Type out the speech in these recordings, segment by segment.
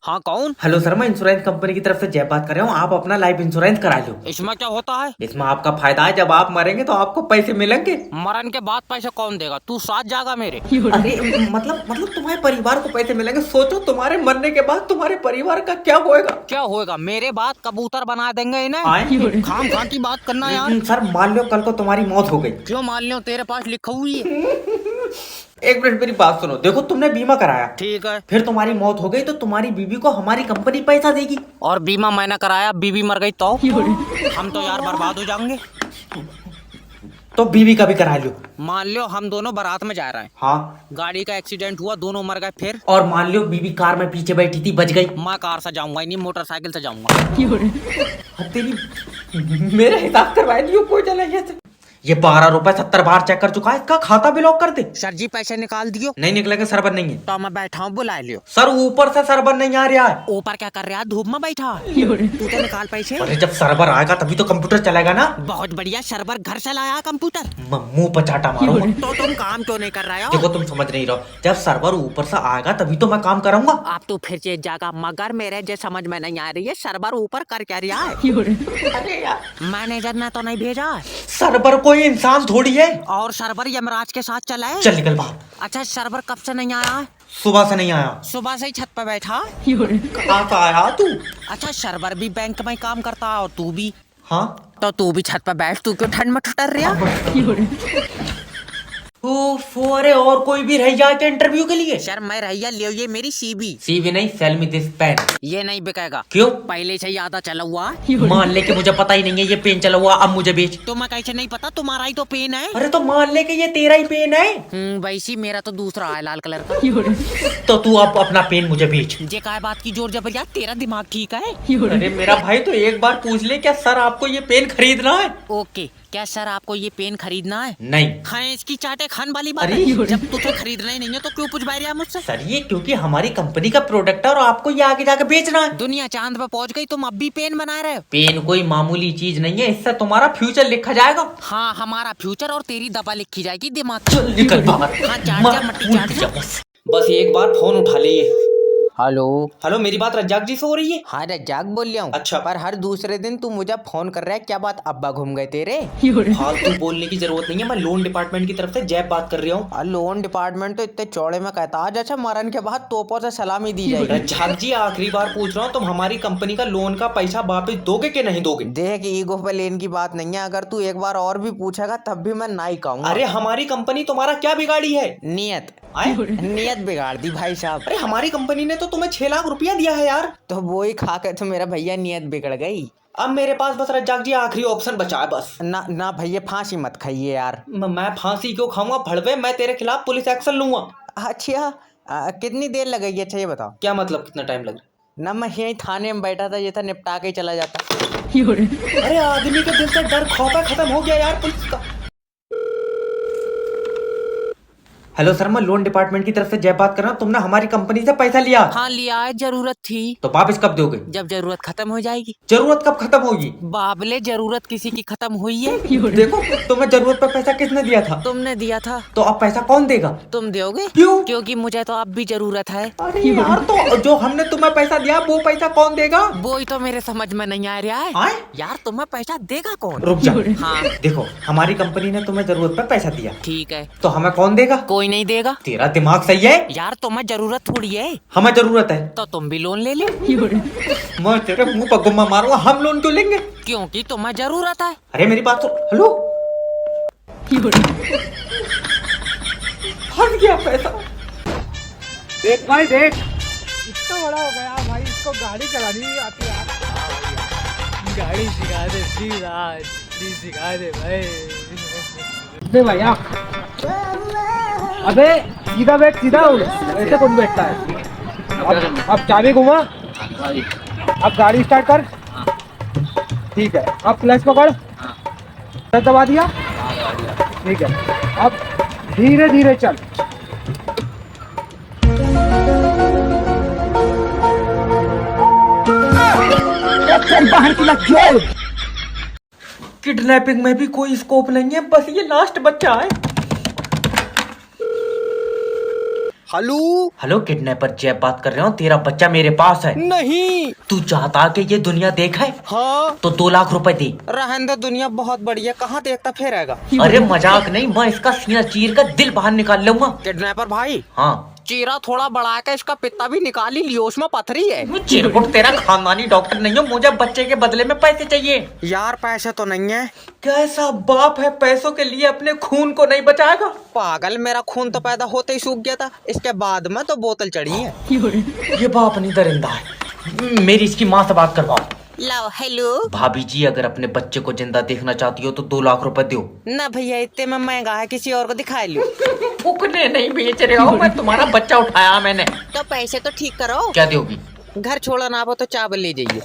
हाँ कौन? Hello sir, मैं इंश्योरेंस कंपनी की तरफ से जय बात कर रहा हूँ। आप अपना लाइफ इंश्योरेंस करा लो। इसमें क्या होता है? इसमें आपका फायदा है, जब आप मरेंगे तो आपको पैसे मिलेंगे। मरण के बाद पैसे कौन देगा? तू साथ जागा मेरे? अरे मतलब तुम्हारे परिवार को पैसे मिलेंगे। सोचो तुम्हारे मरने के बाद तुम्हारे परिवार का क्या होएगा। क्या होएगा? मेरे बाद कबूतर बना देंगे इन्हें। खाम खा की बात करना यार। सर मान लो कल को तुम्हारी मौत हो गई। क्यों मान लो? तेरे पास लिखा हुई है। एक मिनट मेरी बात सुनो। देखो तुमने बीमा कराया, ठीक है। फिर तुम्हारी मौत हो गई तो तुम्हारी बीवी को हमारी कंपनी पैसा देगी। और बीमा मैंने कराया, बीवी मर गई तो हम तो यार बर्बाद हो जाएंगे। तो बीवी का भी करा लो। मान लो हम दोनों बारात में जा रहे हैं। हाँ। गाड़ी का एक्सीडेंट हुआ, दोनों मर गए। फिर? और मान लो बीवी कार में पीछे बैठी थी, बच गई। मैं कार से जाऊंगा नहीं, मोटरसाइकिल से जाऊंगा। तेरी मेरे हिसाब करवाए दियो कोई चला। ये 12 रुपए 70 बार चेक कर चुका है, इसका खाता भी लॉक कर दे। सर जी पैसे निकाल दियो। नहीं निकलेगा, सर्वर नहीं है। तो मैं बैठा हूँ, बुला लियो। सर ऊपर से सर्वर नहीं आ रहा है। ऊपर क्या कर रहा है? धूप में बैठा। तू तो निकाल पैसे। अरे जब सर्वर आएगा तभी तो कंप्यूटर चलेगा ना। बहुत बढ़िया, सर्वर घर से लाया कंप्यूटर। मुंह पर चाटा मारो। तो तुम काम क्यों नहीं कर रहे हो? देखो तुम समझ नहीं रहो, जब सर्वर ऊपर से आएगा तभी तो मैं काम करूंगा। आप तो फिर चेत जागा, मगर मेरे जो समझ में नहीं आ रही है, सर्वर ऊपर कर क्या रहा है? अरे यार मैनेजर ने तो नहीं भेजा। सर्वर कोई इंसान थोड़ी है। और सर्वर यमराज के साथ चला है। चल निकल बाहर। अच्छा सर्वर कब से नहीं आया है? सुबह से नहीं आया। सुबह से ही छत पे बैठा। कहाँ से आया तू? अच्छा सर्वर भी बैंक में काम करता है और तू भी? हाँ तो तू भी छत पे बैठ, तू क्यों ठंड में ठुटर रहा? अरे और कोई भी रह जाए क्या इंटरव्यू के लिए? सर मैं रहिया लियो, ये मेरी सीबी। सीवी नहीं, सेल मी दिस पेन। ये नहीं बिकेगा। क्यों? पहले से ही आधा चला हुआ। मान ले कि मुझे पता ही नहीं है ये पेन चला हुआ, अब मुझे बेच। तो मैं कैसे नहीं पता? तुम्हारा ही तो पेन है। अरे तो मान ले कि ये तेरा ही पेन है। वैसी मेरा तो दूसरा है, लाल कलर का। तो तू अब अपना पेन मुझे बेच। जे काय बात की जोर जबरिया, तेरा दिमाग ठीक है? अरे मेरा भाई तो एक बार पूछ ले, क्या सर आपको ये पेन खरीदना है? ओके, क्या सर आपको ये पेन खरीदना है? नहीं। हाँ इसकी चाटे खान वाली बात है। जब तुझे खरीदना ही नहीं है तो क्यों पूछ रहा मुझसे? सर ये क्योंकि हमारी कंपनी का प्रोडक्ट है और आपको ये आगे जाके बेचना है। दुनिया चांद पे पहुंच गई, तुम अब भी पेन बना रहे हो? पेन कोई मामूली चीज नहीं है, इससे तुम्हारा फ्यूचर लिखा जाएगा। हाँ हमारा फ्यूचर और तेरी दबा लिखी जाएगी दिमाग। चल निकल बाहर। हाँ चाट मट्टी चाट। बस एक बार फोन उठा लिए। हेलो। हेलो, मेरी बात रज्जाक जी से हो रही है? हाँ रज्जाक बोल रहा हूँ। अच्छा। पर हर दूसरे दिन तू मुझे फोन कर रहा है, क्या बात? अब्बा घूम गए तेरे? फालतू बोलने की जरूरत नहीं है, मैं लोन डिपार्टमेंट की तरफ से जैब बात कर रहा हूँ। लोन डिपार्टमेंट तो इतने चौड़े में कहता है जैसे मरण के बाद तोपों से सलामी दी जाएगी। रज्जाक जी आखिरी बार पूछ रहा हूँ, तुम हमारी कंपनी का लोन का पैसा वापस दोगे कि नहीं दोगे? देख ईगो पे लेन की बात नहीं है, अगर तू एक बार और भी पूछेगा तब भी मैं नहीं कहूँगा। अरे हमारी कंपनी तुम्हारा क्या बिगाड़ी है? नियत। आए? नियत बिगाड़ दी भाई साहब। अरे हमारी कंपनी ने तो तुम्हें 6 लाख रुपया दिया है यार। तो वो ही खा के तो मेरा भैया नियत बिगड़ गई। अब मेरे पास बस रज्जाक जी आखिरी ऑप्शन बचा है बस। ना ना भैया फांसी मत खाइए यार। मैं फांसी क्यों खाऊंगा भड़वे, मैं तेरे खिलाफ पुलिस एक्शन लूंगा। अच्छा कितनी देर लगेगी? अच्छा ये बताओ। क्या मतलब कितना टाइम लग रहा है? ना मैं यही थाने में बैठा था, ये था निपटा के ही चला जाता। अरे आदमी के दिल से डर खौफ खत्म हो गया यार पुलिस का। हेलो सर, मैं लोन डिपार्टमेंट की तरफ से जय बात कर रहा हूँ। तुमने हमारी कंपनी से पैसा लिया? हाँ लिया है, जरूरत थी। तो वापस कब दोगे? जब जरूरत खत्म हो जाएगी। जरूरत कब खत्म होगी? बाबले जरूरत किसी की खत्म हुई है? देखो तुम्हें जरूरत पर पैसा किसने दिया था? तुमने दिया था। तो अब पैसा कौन देगा? तुम दोगे। क्यों? क्योंकि मुझे तो अब भी जरूरत है। अरे यार तो जो हमने तुम्हें पैसा दिया वो पैसा कौन देगा? वो ही तो मेरे समझ में नहीं आ रहा है। आए? यार तुम्हें पैसा देगा कौन? रुक जा। हाँ देखो हमारी कंपनी ने तुम्हें जरूरत पर पैसा दिया, ठीक है। तो हमें कौन देगा? कोई नहीं देगा। तेरा दिमाग सही है? यार तुम्हें जरूरत थोड़ी है। हमें जरूरत है तो तुम भी लोन ले लो। मैं तेरे मुंह पर गुम्मा मारूंगा। हम लोन क्यों लेंगे? क्योंकि तुम्हें जरूरत है। अरे मेरी बात सुन। हेलो, फंस गया पैसा। देख भाई देख, इतना बड़ा हो गया भाई, इसको गाड़ी चलानी नहीं आती यार। गाड़ी सिखा दे सिखा दे भाई। दे भैया, अबे सीधा बैठ, सीधा हो, ऐसे कौन बैठता है? अब चाबी घुमा, अब गाड़ी स्टार्ट कर। ठीक है, अब क्लच पकड़, क्लच दबा दिया। ठीक है, अब धीरे धीरे चल। किडनैपिंग में भी कोई स्कोप नहीं है, बस ये लास्ट बच्चा है। हेलो। हेलो किडनैपर जैब बात कर रहा हूँ, तेरा बच्चा मेरे पास है। नहीं। तू चाहता कि ये दुनिया देखे? हाँ। तो 2 लाख रुपए दे। रहने दो, दुनिया बहुत बड़ी है, कहाँ देखता फिरेगा। अरे मजाक नहीं, मैं इसका सीना चीर कर दिल बाहर निकाल लूंगा। किडनैपर भाई, हाँ चीरा थोड़ा बढ़ा के इसका पित्ता भी निकाल ही लियो, उसमें पथरी है। चिरकुट तेरा खानदानी डॉक्टर नहीं हो, मुझे बच्चे के बदले में पैसे चाहिए। यार पैसे तो नहीं है। कैसा बाप है पैसों के लिए अपने खून को नहीं बचाएगा? पागल, मेरा खून तो पैदा होते ही सूख गया था, इसके बाद में तो बोतल चढ़ी है। ये बाप नहीं दरिंदा है। मेरी इसकी माँ से बात करवाओ। लो हेलो। भाभी जी, अगर अपने बच्चे को जिंदा देखना चाहती हो तो 2 लाख रुपए दो। ना भैया, इतने में महंगा है, किसी और को दिखा लो। फुकने नहीं बेच रहे हो, मैं तुम्हारा बच्चा उठाया मैंने। तो पैसे तो ठीक करो। क्या दोगी? घर छोड़ा ना हो तो चावल ले जाइए।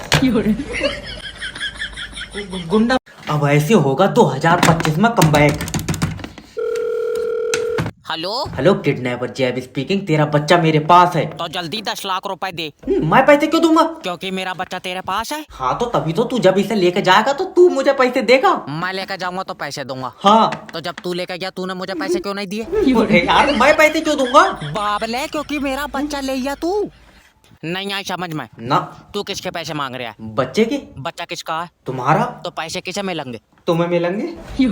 गुंडा। अब ऐसे होगा 2025 में कमबैक। हेलो। हेलो किडनैपर जैब स्पीकिंग, तेरा बच्चा मेरे पास है। तो जल्दी 10 लाख रुपए दे। मैं पैसे क्यों दूंगा? क्योंकि मेरा बच्चा तेरे पास है। हाँ तो तभी तो, तू जब इसे लेके जाएगा तो तू मुझे पैसे देगा। मैं लेकर जाऊंगा तो पैसे दूंगा। हाँ तो जब तू लेकर गया, तूने मुझे पैसे क्यों नहीं दिए? अरे यार, मैं पैसे क्यों दूंगा? बाबले, क्योंकि मेरा बच्चा ले गया तू। नहीं आई समझ में? ना। तू किसके पैसे मांग रहा है? बच्चे के। बच्चा किसका है? तुम्हारा। तो पैसे किसे मिलेंगे? तुम्हें मिलेंगे।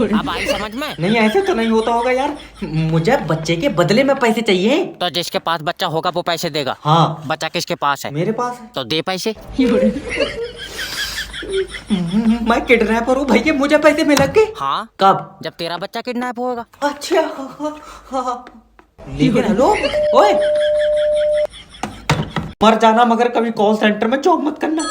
अब आई समझ में? नहीं ऐसे तो नहीं होता होगा यार, मुझे बच्चे के बदले में पैसे चाहिए। तो जिसके पास बच्चा होगा वो पैसे देगा। हाँ। बच्चा किसके पास है? मेरे पास है। तो दे पैसे। मैं किडनैपर हूँ भैया, मुझे पैसे मिलेंगे। हाँ। कब? जब तेरा बच्चा किडनैप होगा। अच्छा। हाँ। लेकिन हेलो, ओए मर जाना मगर कभी कॉल सेंटर में जॉब मत करना।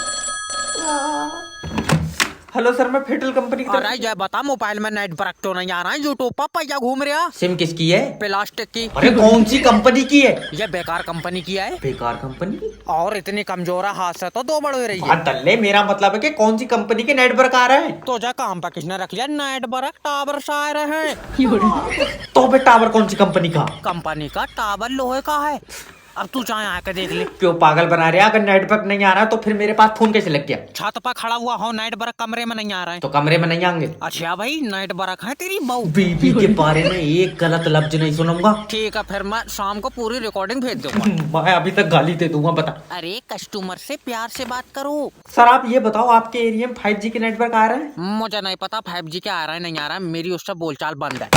हेलो सर, मैं फेडरल कंपनी की अरे ये बता, मोबाइल में नेट वर्क तो नहीं आ रहा है? यूट्यूब पर पहिया घूम रहा। सिम किसकी है? प्लास्टिक की। अरे कौन सी कंपनी की है? ये बेकार कंपनी की है। बेकार कंपनी? और इतनी कमजोर है, हाथ से तो 2 बड़ हो रही है। बात दल्ले, मेरा मतलब है कि कौन सी कंपनी के नेटवर्क आ रहे हैं? तो जा काम पर किसने रख लिया? नेट वर्क टावर से आ रहे हैं। तो बे टावर कौन सी कंपनी का? कंपनी का टावर लोहे का है। अब तू चाहे आके देख ले। क्यों पागल बना रहे? अगर नेटवर्क नहीं आ रहा तो फिर मेरे पास फोन कैसे लग गया? छत पर खड़ा हुआ हो, नेट वर्क कमरे में नहीं आ रहा है। तो कमरे में नहीं आएंगे। अच्छा भाई, नेट वर्क है तेरी बहू। बीबी के बारे में एक गलत लफ्ज नहीं सुनूंगा। ठीक है, फिर मैं शाम को पूरी रिकॉर्डिंग भेज दूंगा। मैं अभी तक गाली दे दूंगा, बता। अरे कस्टमर से प्यार से बात करो। सर आप ये बताओ, आपके एरिया में 5G के नेटवर्क आ रहे हैं? मुझे नहीं पता 5G क्या आ रहा है नहीं आ रहा है, मेरी उससे बोलचाल बंद है।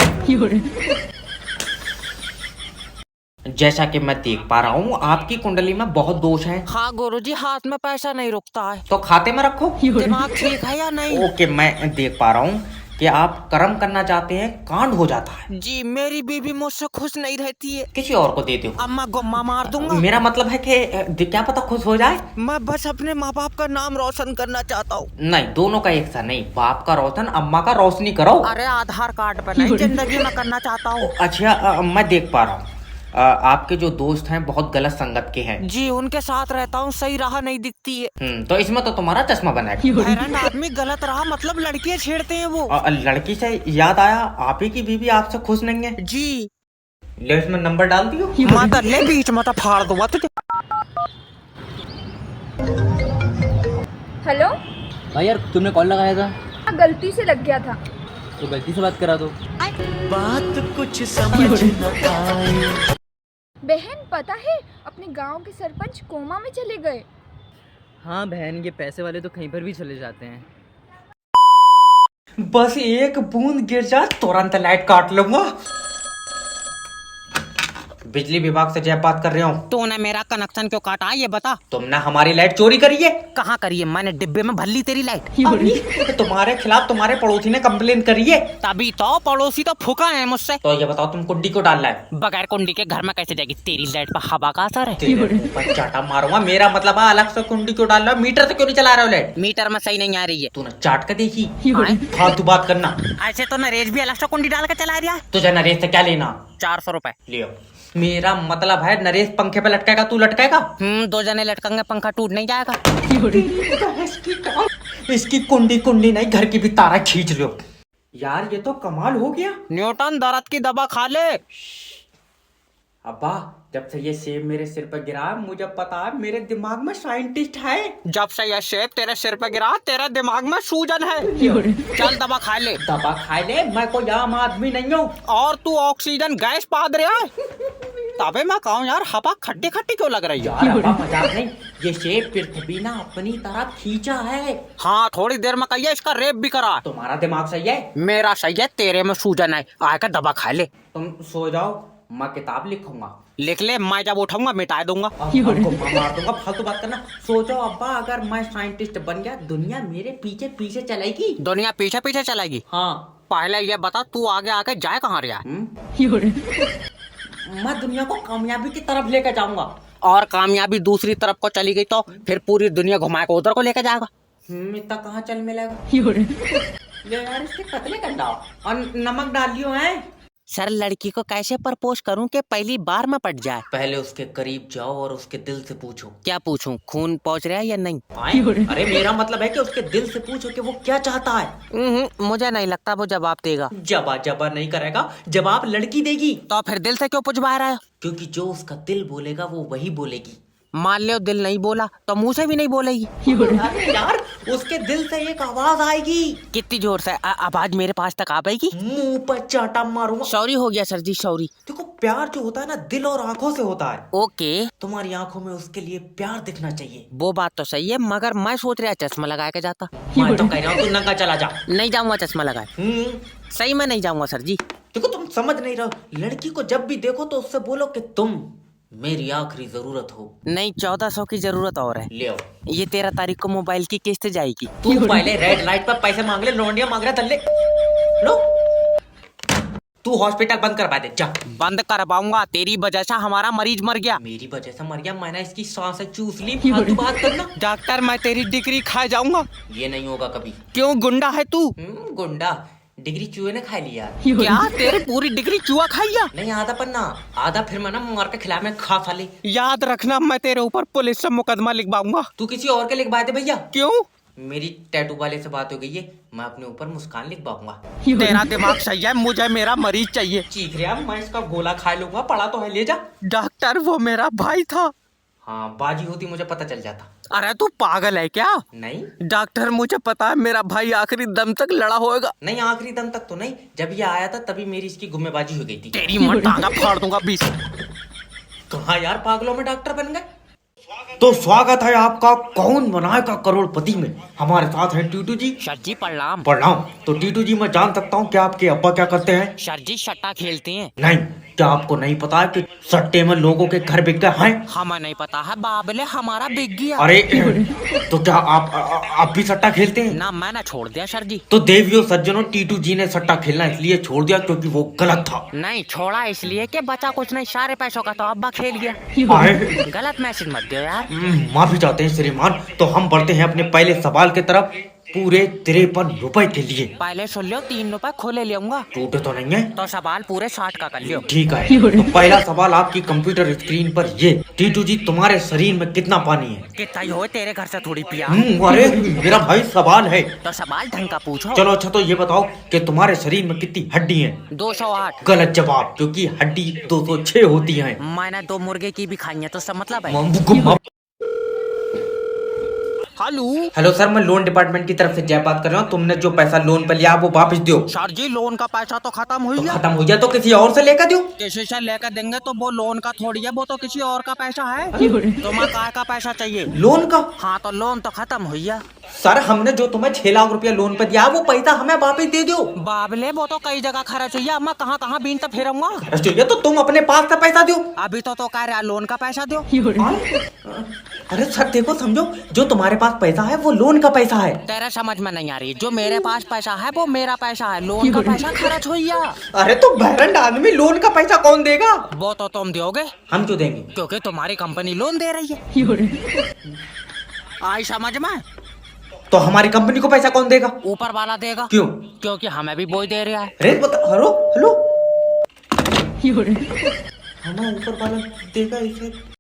जैसा कि मैं देख पा रहा हूँ आपकी कुंडली में बहुत दोष हैं। हाँ गुरुजी, हाथ में पैसा नहीं रुकता है। तो खाते में रखो। दिमाग ठीक है या नहीं? ओके, मैं देख पा रहा हूँ कि आप कर्म करना चाहते हैं, कांड हो जाता है। जी, मेरी बीवी मुझसे खुश नहीं रहती है। किसी और को दे दो। अब मैं गुम्मा मार दूंगा। मेरा मतलब है कि क्या पता खुश हो जाए। मैं बस अपने माँ बाप का नाम रोशन करना चाहता हूँ। नहीं, दोनों का एक सा नहीं, बाप का रोशन अम्मा का रोशनी करो। अरे आधार कार्ड पर नहीं, जिंदगी में करना चाहता हूँ। अच्छा, मैं देख पा रहा हूँ आपके जो दोस्त हैं बहुत गलत संगत के हैं। जी, उनके साथ रहता हूँ, सही राह नहीं दिखती है। तो इसमें तो तुम्हारा चश्मा बनेगा। हैरान आदमी गलत राह मतलब लड़कियां छेड़ते हैं वो। लड़की से याद आया, आप ही की बीवी आपसे खुश नहीं है। जी। ले इसमें नंबर डाल दियो। माता ले बीच में तो फाड़ दूंगा तुझे। हेलो। हाँ यार, तुमने कॉल लगाया था? हाँ, गलती से लग गया था। तो गलती से बात करा दो। बात कुछ समझ न आए। बहन, पता है अपने गांव के सरपंच कोमा में चले गए। हाँ बहन, ये पैसे वाले तो कहीं पर भी चले जाते हैं। बस एक बूंद गिर जा तुरंत लाइट काट लूंगा। बिजली विभाग से जय बात कर रहा हूँ। तूने मेरा कनेक्शन क्यों काटा ये बता। तुमने हमारी लाइट चोरी करी है। कहाँ करी है? मैंने डिब्बे में भर ली तेरी लाइट। तुम्हारे खिलाफ तुम्हारे पड़ोसी ने कंप्लेन करी है। तभी तो पड़ोसी तो फूका है मुझसे। तो ये बताओ, तुम कुंडी को डाल रहा है? बगैर कुंडी के घर में कैसे जाएगी? तेरी लाइट पर हवा का असर है। तेरे मुंह पर चाटा मारूंगा। मेरा मतलब है अलग से कुंडी क्यों डाल रहा है? मीटर से क्यों नहीं चला रहा हो लाइट? मीटर में सही नहीं आ रही है। तूने चाट कर देखी? हाँ? फालतू बात करना। ऐसे तो नरेश भी अलग से कुंडी डाल के चला रहा है। तुझे नरेश से क्या लेना? 400 रुपए। लियो। मेरा मतलब है नरेश पंखे पे लटकेगा, तू लटकेगा? 2 जने लटकेंगे, पंखा टूट नहीं जाएगा। इसकी कुंडी कुंडी नहीं, घर की भी तारा खींच लो। यार ये तो कमाल हो गया। न्यूटन, दर्द की दवा खा ले। अब्बा, जब से ये सेब मेरे सिर पर गिरा मुझे पता है मेरे दिमाग में साइंटिस्ट है। जब से ये सेब तेरे सिर पे गिरा तेरे दिमाग में सूजन है। चल दवा खा ले। दवा खा ले, मैं कोई आम आदमी नहीं हूँ। और तू ऑक्सीजन गैस पाद रहा है। अबे मैं कहूँ यार, हवा खट्टी खट्टी क्यों लग रही है? यार हवा मजाक नहीं, ये शेप पृथ्वी ना अपनी तरफ खींचा है। हाँ, थोड़ी देर में कहिए इसका रेप भी करा। तुम्हारा दिमाग सही है? मेरा सही है, तेरे में सूजन है, आकर दवा खा ले। तुम सो जाओ, मैं किताब लिखूंगा। लिख ले, मैं जब उठाऊंगा मिटा दूंगा। हमको मार दूंगा, फालतू बात करना। सोचो अब्बा, अगर मैं साइंटिस्ट बन गया, दुनिया मेरे पीछे पीछे चलेगी। दुनिया पीछे पीछे चलेगी? हाँ। पहले ये बता, तू आगे आके जाए कहाँ रहा है? मैं दुनिया को कामयाबी की तरफ लेकर जाऊंगा। और कामयाबी दूसरी तरफ को चली गई तो फिर पूरी दुनिया घुमा के उधर को लेके जाएगा। इतना कहाँ चल मिलेगा? ले यार, इसके पतले कर डालो और नमक डालियो है। सर, लड़की को कैसे प्रपोज करूं कि पहली बार में पट जाए? पहले उसके करीब जाओ और उसके दिल से पूछो। क्या पूछूं, खून पहुंच रहा है या नहीं? अरे मेरा मतलब है कि उसके दिल से पूछो कि वो क्या चाहता है। मुझे नहीं लगता वो जवाब देगा। जबा नहीं करेगा, जवाब लड़की देगी। तो फिर दिल से क्यों पूछवा रहा है? क्योंकि जो उसका दिल बोलेगा वो वही बोलेगी। मान लो दिल नहीं बोला तो मुंह से भी नहीं बोलेगी। अरे यार, उसके दिल से एक आवाज आएगी। कितनी जोर से? आवाज मेरे पास तक आ पाएगी? मुंह पर चाटा मारूंगा। सॉरी हो गया सर जी, सॉरी। देखो, प्यार जो होता है ना, दिल और आंखों से होता है। ओके, तुम्हारी आंखों में उसके लिए प्यार दिखना चाहिए। वो बात तो सही है, मगर मैं सोच रहा चश्मा लगा के जाता। मैं तो कह रहा हूँ तू नंगा चला जा। नहीं जाऊंगा चश्मा लगाए, सही में नहीं जाऊंगा सर जी। देखो, तुम समझ नहीं रहे हो। लड़की को जब भी देखो तो उससे बोलो कि तुम मेरी आखिरी जरूरत हो। नहीं, 1400 की जरूरत और है। ले आओ। ये 13 तारीख को मोबाइल की किस्त जाएगी। तू पहले रेड लाइट पर पैसे मांग ले, लौंडिया मांग रहा तल्ले। लो, तू हॉस्पिटल बंद करवा दे, जा। बंद करवाऊंगा, तेरी वजह से हमारा मरीज मर गया। मेरी वजह से मर गया? मैंने इसकी सांसें चूस ली। फालतू बात करना। डॉक्टर, मैं तेरी डिग्री खा जाऊंगा। ये नहीं होगा कभी। क्यों, गुंडा है तू? गुंडा? डिग्री चूहे ने खा लिया। क्या तेरी पूरी डिग्री चूहा खाइया? नहीं, आधा पन्ना, आधा फिर मैं ना मार के खिला में खा साले। याद रखना, मैं तेरे ऊपर पुलिस से मुकदमा लिखवाऊंगा। तू किसी और के लिखवा दे भैया। क्यों? मेरी टैटू वाले से बात हो गई है, मैं अपने ऊपर मुस्कान लिखवाऊंगा। तेरा दिमाग सही है, मुझे मेरा मरीज चाहिए। चीख रहा, मैं इसका गोला खा लूंगा, पड़ा तो है, ले जा। डॉक्टर, वो मेरा भाई था। हाँ, बाजी होती मुझे पता चल जाता। अरे तू पागल है क्या? नहीं डॉक्टर, मुझे पता है मेरा भाई आखिरी दम तक लड़ा होगा। नहीं, आखिरी दम तक तो नहीं। जब ये आया था तभी मेरी इसकी गुम्मेबाजी हो गई थी। तेरी मां टांगा फाड़ दूंगा 20। कहाँ यार, पागलों में डॉक्टर बन गए। तो स्वागत है आपका कौन बनाएगा करोड़पति में। हमारे साथ है टीटू जी। सर जी प्रणाम। प्रणाम। तो टीटू जी, मैं जान सकता हूँ कि आपके अब्बा क्या करते हैं? सर जी सट्टा खेलते हैं। नहीं, क्या आपको नहीं पता है कि सट्टे में लोगों के घर बिक गए हैं? हमें नहीं पता है बाबले, हमारा बिक गया। अरे तो क्या आप भी सट्टा खेलते हैं? ना, मैंने छोड़ दिया सर जी। तो देवियों सज्जनों, टीटू जी ने सट्टा खेलना इसलिए छोड़ दिया क्योंकि वो गलत था। नहीं, छोड़ा इसलिए कि बचा कुछ नहीं, सारे पैसों का तो अब्बा खेल गया। आए, गलत मैसेज मत दो यार। माफी चाहते हैं श्रीमान। तो हम बढ़ते हैं अपने पहले सवाल की तरफ। पूरे 53 रुपए के लिए। पहले सुन लो, 3 रुपए खुले लेऊंगा। टूटे तो नहीं है? तो सवाल पूरे 60 का कर लियो। ठीक है। तो पहला सवाल आपकी कंप्यूटर स्क्रीन पर ये। टीटू जी, तुम्हारे शरीर में कितना पानी है? कितना ही हो, तेरे घर से थोड़ी पिया। अरे मेरा भाई सवाल है। तो सवाल ढंग का पूछो। चलो अच्छा, तो ये बताओ कि तुम्हारे शरीर में कितनी हड्डी है? 208। गलत जवाब, क्योंकि हड्डी 206 होती है। मैंने 2 मुर्गे की भी खाई है, तो इसका मतलब है। हेलो सर, मैं लोन डिपार्टमेंट की तरफ से जय बात कर रहा हूँ। तुमने जो पैसा लोन पर लिया वो वापस दो। सर जी, लोन का पैसा तो खत्म हो गया। खत्म हो गया तो किसी और से लेकर दो। किसी से लेकर देंगे तो वो लोन का थोड़ी है, वो तो किसी और का पैसा है। तुम्हें काय का पैसा चाहिए? लोन का? हाँ, तो लोन तो खत्म हो गया। सर, हमने जो तुम्हें 6 लाख रुपया लोन पर दिया वो पैसा हमें वापस दे दो। बाबले, वो तो कई जगह खर्च हुई है, मैं कहाँ कहाँ बीनता फिरूंगा। तो तुम अपने पास का पैसा दो। अभी तो कह रहा लोन का पैसा दो। अरे सर देखो, समझो, जो तुम्हारे पास पैसा है वो लोन का पैसा है। तेरा समझ में नहीं आ रही, जो मेरे पास पैसा है वो मेरा पैसा है, लोन का पैसा खर्च हुई है। अरे तो बहरंड आदमी, लोन का पैसा कौन देगा? वो तो तुम दोगे। हम क्यों देंगे? क्योंकि तुम्हारी कंपनी लोन दे रही है। आई समझ में? तो हमारी कंपनी को पैसा कौन देगा? ऊपर वाला देगा। क्यों? क्योंकि हमें भी बोझ दे रहा है। अरे हेलो हेलो, हमें ऊपर वाला देगा इसे।